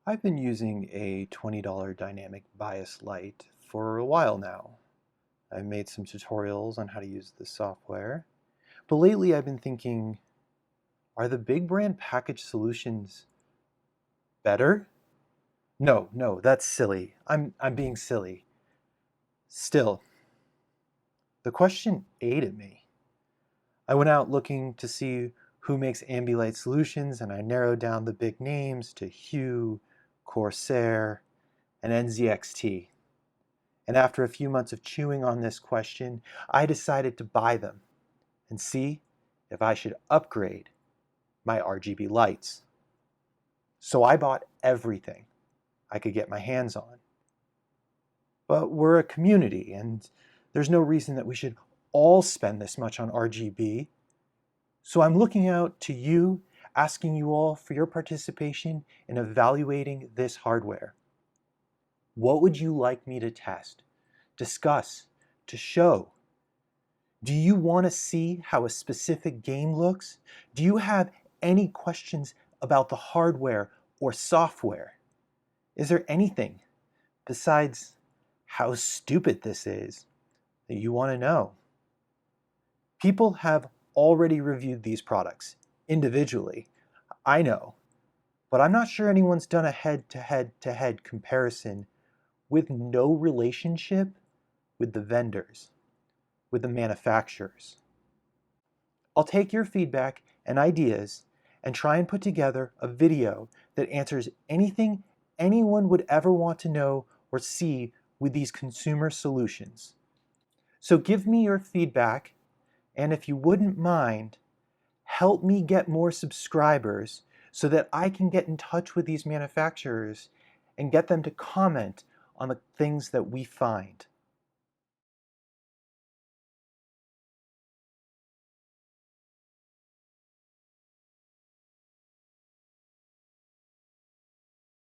I've been using a $20 dynamic bias light for a while now. I've made some tutorials on how to use the software, but lately I've been thinking, are the big brand package solutions better? No, that's silly. I'm being silly. Still, the question ate at me. I went out looking to see who makes Ambilight solutions, and I narrowed down the big names to Hue, Corsair, and NZXT. And after a few months of chewing on this question, I decided to buy them and see if I should upgrade my RGB lights. So I bought everything I could get my hands on. But we're a community, and there's no reason that we should all spend this much on RGB. So I'm looking out to you, asking you all for your participation in evaluating this hardware. What would you like me to test, discuss, to show? Do you want to see how a specific game looks? Do you have any questions about the hardware or software? Is there anything besides how stupid this is that you want to know? People have already reviewed these products individually, I know, but I'm not sure anyone's done a head-to-head comparison with no relationship with the vendors, with the manufacturers. I'll take your feedback and ideas and try and put together a video that answers anything anyone would ever want to know or see with these consumer solutions. So give me your feedback, and if you wouldn't mind, help me get more subscribers so that I can get in touch with these manufacturers and get them to comment on the things that we find.